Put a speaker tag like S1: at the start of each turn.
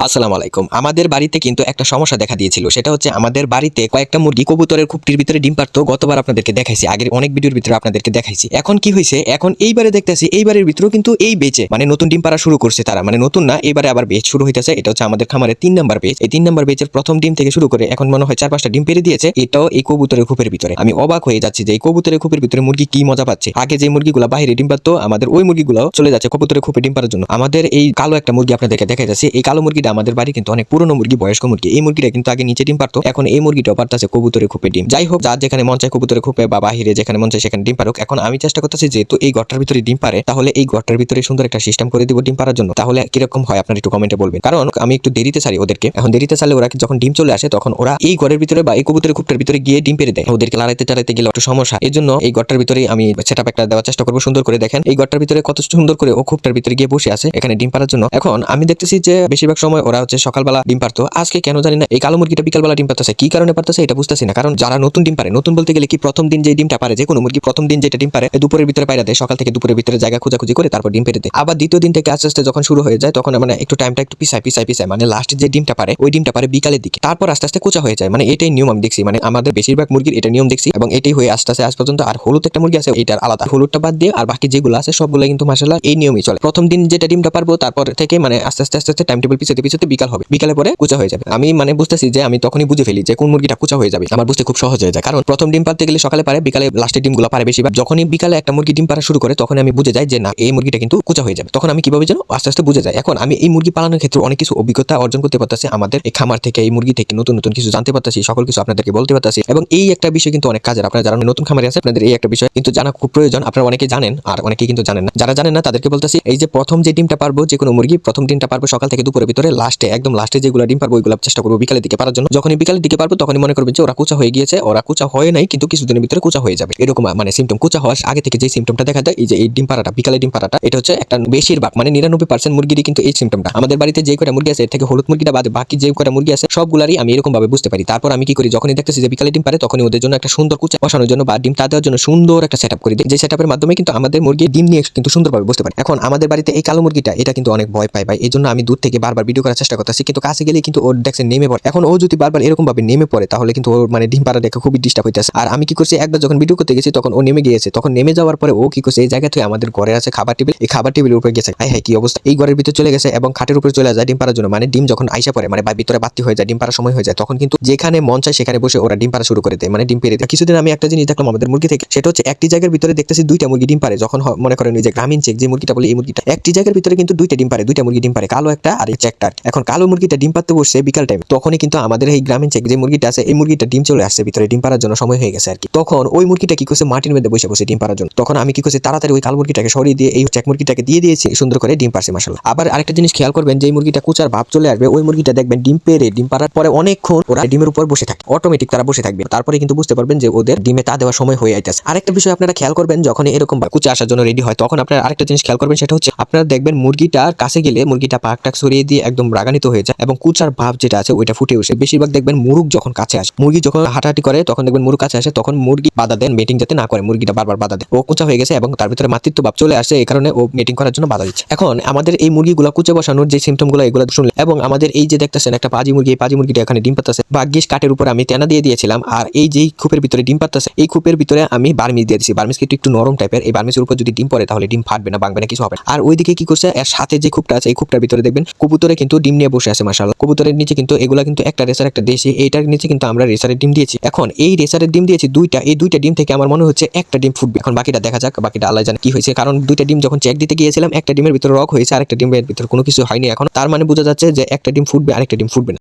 S1: আসসালামু আলাইকুম। আমাদের বাড়িতে কিন্তু একটা সমস্যা দেখা দিয়েছিল। সেটা হচ্ছে আমাদের বাড়িতে কয়েকটা মুরগি কবুতরের খুপটির ভিতরে ডিম পারতো। গতবার আপনাদেরকে দেখাইছি। আগের অনেক ভিডিওর ভিতরে আপনাদেরকে দেখাইছি। এখন কি হইছে? এখন এইবারে দেখতেছি এইবারের ভিতরেও কিন্তু এই বেচে মানে নতুন ডিম পাড়া শুরু করছে তারা। মানে নতুন না, এবারে আবার বেচ শুরু হইতেছে। এটা হচ্ছে আমাদের খামারের ৩ নাম্বার বেচ। এই ৩ নাম্বার বেচের প্রথম ডিম থেকে শুরু করে এখন মনে হয় ৪-৫টা ডিম পেড়ে দিয়েছে। এটাও এই কবুতরের খোপের ভিতরে। আমি অবাক হয়ে যাচ্ছি যে এই কবুতরের খোপের ভিতরে মুরগি কি মজা পাচ্ছে। আগে যে মুরগিগুলো বাইরে ডিম পারতো আমাদের ওই মুরগিগুলো চলে যাচ্ছে কবুতরের খোপে ডিম পাড়ার জন্য। আমাদের এই কালো একটা মুরগি আপনাদেরকে দেখাই যাচ্ছে। এই কালো মুরগিটা আমাদের বাড়ি কিন্তু অনেক পুরনো মুরগি, বয়স্ক মুরগি। এই মুরগিটা কিন্তু আগে নিচে ডিম পারতো, এখন এই মুরগিটাও পারতাছে কবুতরের খোপে ডিম। যাই হোক, যার যেখানে মন চায় কবুতরের খোপে বা বাহিরে যেখানে মন চায় সেখানে ডিম পারুক। এখন আমি চেষ্টা করতেছি যেহেতু এই ঘরটার ভিতরে ডিম পারে, তাহলে এই ঘরটার ভিতরে সুন্দর একটা সিস্টেম করে দিব ডিম পারার জন্য। তাহলে কিরকম হয় আপনারা একটু কমেন্টে বলবেন, কারণ আমি একটু দেরিতে ছাড়ি ওদেরকে। এখন দেরিতে ছাড়লে ওরা যখন ডিম চলে আসে তখন ওরা এই ঘরের ভিতরে বা এই কবুতরের খোপটার ভিতরে গিয়ে ডিম পেরে দেয়। ওদেরকে লড়াইতে টাড়াইতে গেলে একটু সমস্যা। এই জন্য এই ঘরটার ভিতরে আমি সেটআপ একটা দেওয়ার চেষ্টা করবো সুন্দর করে। দেখেন এই ঘরটার ভিতরে কত সুন্দর করে ও খোপটার ভিতরে গিয়ে বসে আছে এখানে ডিম পারার জন্য। এখন আমি দেখতেছি যে বেশিরভাগ সময় ওরা হচ্ছে সকালবেলা ডিম পারতো, আজকে কেন জানি না এই কালো মুরগিটা বিকালবেলা ডিম পারতেছে। কি কারণে পারতেছে এটা বুঝতেছি না। কারণ যারা নতুন ডিম পারে, নতুন বলতে গেলে কি প্রথম দিন যে ডিমটা পারে, যে কোনো মুরগি প্রথম দিন যেটা ডিম পারে দুপুরের ভিতরে পায়রা দেয়, সকাল থেকে দুপুরের ভিতরে জায়গা খোঁজাখুঁজি করে তারপর ডিম পেরে দেয়। আবার দ্বিতীয় দিন থেকে আস্তে আস্তে যখন শুরু হয়ে যায় তখন মানে একটু টাইমটা একটু পিছায় মানে লাস্ট যে ডিমটা পারে ওই ডিমটা পারে বিকালের দিকে, তারপর আস্তে আস্তে কোচা হয়ে যায়। মানে এটাই নিয়ম আমি দেখছি, মানে আমাদের বেশিরভাগ মুরগির এটা নিয়ম দেখছি এবং এটাই হয়ে আস্তে আস্তে আজ পর্যন্ত। আর হলুদ একটা মুরগি আছে, এটার আলাদা। হলুদটা বাদ দিয়ে আর বাকি যেগুলো আছে সবগুলো কিন্তু মাশাআল্লাহ এই নিয়মই চলে। প্রথম দিন যেটা ডিমটা পারবো তারপর থেকে মানে আস্তে আস্তে টাইম টেবিল পিছাতে বিকাল হবে, বিকালে পরে কোচা হয়ে যাবে। আমি মানে বুঝতেছি যে আমি তখনই বুঝে ফেলি যে কোন মুরগিটা কোচা হয়ে যাবে। আমার বুঝতে খুব সহজ হয়ে যায়, কারণ প্রথম ডিম পারতে গেলে সকালে পারে, বিকালে লাস্টের ডিমগুলো পারে বেশিরভাগ। যখনই বিকালে একটা মুরগি ডিম পারা শুরু করে তখন আমি বুঝে যাই যে না, এই মুরগিটা কিন্তু কোচা হয়ে যাবে। তখন আমি কিভাবে যেন আস্তে আস্তে বুঝে যাই। এখন আমি এই মুরগি পালনের ক্ষেত্রে অনেক কিছু অভিজ্ঞতা অর্জন করতে পারতেছি। আমাদের এই খামার থেকে এই মুরগি থেকে নতুন নতুন কিছু জানতে পারতেছি, সকল কিছু আপনাদেরকে বলতে পারতেছি। এবং এই একটা বিষয় কিন্তু অনেক কাজের। আপনারা যারা নতুন খামারে আছে আপনাদের এই একটা বিষয় কিন্তু জানা খুব প্রয়োজন। আপনারা অনেকে জানেন আর অনেকে কিন্তু জানেন না। যারা জানেন না তাদেরকে বলতেছি, এই যে প্রথম যে ডিমটা পারবো, যে কোনো মুরগি প্রথম ডিমটা পারবো সকাল থেকে দুপুরের ভিতরে, লাস্টে একদম লাস্টে যেগুলো ডিম পারবো ওইগুলো চেষ্টা করবো বিকালের দিকে পারার জন্য। যখনই বিকালের দিকে পারবো তখনই মনে করবেন যে ওরা কোচা হয়ে গিয়েছে। ওরা কোচা হয় নাই কিন্তু কিছুদিনের ভিতরে কোচা হয়ে যাবে, এরকম মানে সিমটম। কোচা হওয়ার আগে থেকে যে সিমটমটা দেখা যায়, এই যে এই ডিম পাড়াটা, বিকালে ডিম পাড়াটা, এটা হচ্ছে একটা বেশিরভাগ মানে 99% মুরগিরই কিন্তু এই সিমটমটা। আমাদের বাড়িতে যে কয়টা মুরগি আছে এর থেকে হলুদ মুরগিটা বাদে বাকি যে কয়টা মুরগি আছে সবগুলারই আমি এরকম ভাবে বুঝতে পারি। তারপর আমি কি করি, যখনই দেখতেছি যে বিকালে ডিম পারে তখনই ওদের জন্য একটা সুন্দর কুচা বসানোর জন্য বা ডিম তা দেওয়ার জন্য সুন্দর একটা সেটআপ করে দিই, যে সেটআপের মাধ্যমে কিন্তু আমাদের মুরগি ডিম নিয়ে কিন্তু সুন্দরভাবে বুঝতে পারে। এখন আমাদের বাড়িতে এই কালো মুরগিটা এটা কিন্তু অনেক ভয় পায় ভাই, এই জন্য আমি দূর থেকে বারবার ভিডিও করার চেষ্টা করতেছি, কিন্তু কাছে গেলে কিন্তু ওর দেখছে নেমে পড়ে। এখন ও যদি বারবার এরকম ভাবে নেমে পড়ে তাহলে কিন্তু ওর মানে ডিম পাড়া দেখে খুবই ডিস্টার্ব হইতেছে। আর আমি কি করছি, একবার যখন ভিডিও করতে গেছি তখন ও নেমে গিয়েছে, তখন নেমে যাওয়ার পরে ও কি করছে, এই জায়গা থেকে আমাদের ঘরে আছে খাবার টেবিল, এই খাবার টেবিলের উপরে গেছে। হাই হাই কি অবস্থা, এই ঘরের ভিতরে চলে গেছে এবং খাটের উপরে চলে যায় ডিম পাড়ার জন্য। মানে ডিম যখন আইসা পড়ে মানে ভিতরে বাতি হয়ে যায়, ডিম পাড়ার সময় হয়ে যায়, তখন কিন্তু যেখানে মন চায় সেখানে বসে ওরা ডিম পাড়া শুরু করে দেয়, মানে ডিম পেড়ে দেয়। কিছুদিন আমি একটা জিনিস দেখলাম আমাদের মুরগি থেকে, সেটা হচ্ছে একটি জায়গার ভিতরে দেখতেছি দুইটা মুরগি ডিম পারে। যখন মনে করেন এই যে গ্রামীণ চেক যে মুরগিটা বলি, এই মুরগিটা একটি জায়গার ভিতরে কিন্তু দুইটা ডিম পারে, দুইটা মুরগি ডিম পারে, কালো একটা আর এই চেকটা। এখন কালো মুরগিটা ডিম পারতে বসছে বিকাল টাইম, তখনই কিন্তু আমাদের এই গ্রামীণ চেক যে মুরগিটা আছে এই মুরগিটা ডিম চলে আসছে ভিতরে, ডিম পাড়ার জন্য সময় হয়ে গেছে আর কি। তখন ওই মুরগিটা কি করছে, মাটির মধ্যে বসে বসে ডিম পাড়ার জন্য। তখন আমি কি করছি, তাড়াতাড়ি ওই কালো মুরগিটাকে সরিয়ে দিয়ে এই চেক মুরগিটাকে দিয়ে দিয়েছি, সুন্দর করে ডিম পারছে মাশাআল্লাহ। আবার আরেকটা জিনিস খেয়াল করবেন, যে মুরগিটা কুচার ভাব চলে আসবে ওই মুরগিটা দেখবেন ডিম পেড়ে ডিম পাড়ার পরে অনেকক্ষণ ওরা ডিমের উপর বসে থাকে, অটোমেটিক তারা বসে থাকবে। তারপরে কিন্তু বুঝতে পারবেন যে ওদের ডিমে তা দেওয়ার সময় হয়ে আইতাছে। আরেকটা বিষয় আপনারা খেয়াল করবেন, যখন এরকম কুচা আসার জন্য রেডি হয় তখন আপনারা আরেকটা জিনিস খেয়াল করবেন, সেটা হচ্ছে আপনারা দেখবেন মুরগিটার কাছে গেলে মুরগিটা পাক টাক সরিয়ে দিয়ে একদম রাগান্বিত হয়ে যায় এবং কুচার ভাব যেটা আছে ওইটা ফুটে আসে। বেশিরভাগ দেখবেন মুরগ যখন কাছে আসে, মুরগি যখন হাঁটাহাঁটি করে তখন দেখবেন মুরগ কাছে আসে, তখন মুরগি বাধা দেন মিটিং যাতে না করে, মুরগিটা বারবার বাধা দেয়। ও কুচা হয়ে গেছে এবং তার ভিতরে মাতৃত্ব ভাব চলে আসে, এই কারণে ও মিটিং করার জন্য বাধা দিচ্ছে। এখন আমাদের এই মুরগিগুলো কুচে বসানোর যে সিমটম গুলো এগুলো শুনলে, এবং আমাদের এই যে দেখতেছেন একটা পাজি মুরগি, এই পাজি মুরগিটা এখানে ডিম পাতাছে, ভাগ্যিস কাঠের উপর আমি তেনা দিয়ে দিয়েছিলাম। আর এই যে খোপের ভিতরে ডিম পাতাছে এই খোপের ভিতরে আমি বার্মিজ দিয়ে দিয়েছি। বার্মিজ কিন্তু একটু নরম টাইপের, এই বার্মিজের উপর যদি ডিম পড়ে তাহলে ডিম ফাটবে না, ভাঙবে না, কিছু হবে না। আর ওইদিকে কি করছে, এর সাথে যে খোপটা আছে এই খোপটার ভিতরে দেখবেন কবুতরে কিন্তু ডিম নিয়ে বসে আছে মাশাআল্লাহ। কবুতরের নিচে কিন্তু এগুলা কিন্তু একটা রেসার একটা দেশি, এইটার নিচে কিন্তু আমরা রেসারের ডিম দিয়েছি। এখন এই রেসারের ডিম দিয়েছি দুইটা, এই দুইটা ডিম থেকে আমার মনে হচ্ছে একটা ডিম ফুটবে। এখন বাকিটা দেখা যাক, বাকিটা আল্লাহ জানে কি হয়েছে, কারণ দুইটা ডিম যখন চেক দিতে গিয়েছিলাম একটা ডিমের ভিতরে রক হয়েছে, আরেকটা ডিমের ভিতরে কোনো কিছু হয়নি। এখন তার মানে বোঝা যাচ্ছে যে একটা ডিম ফুটবে আরেকটা ডিম ফুটবে না।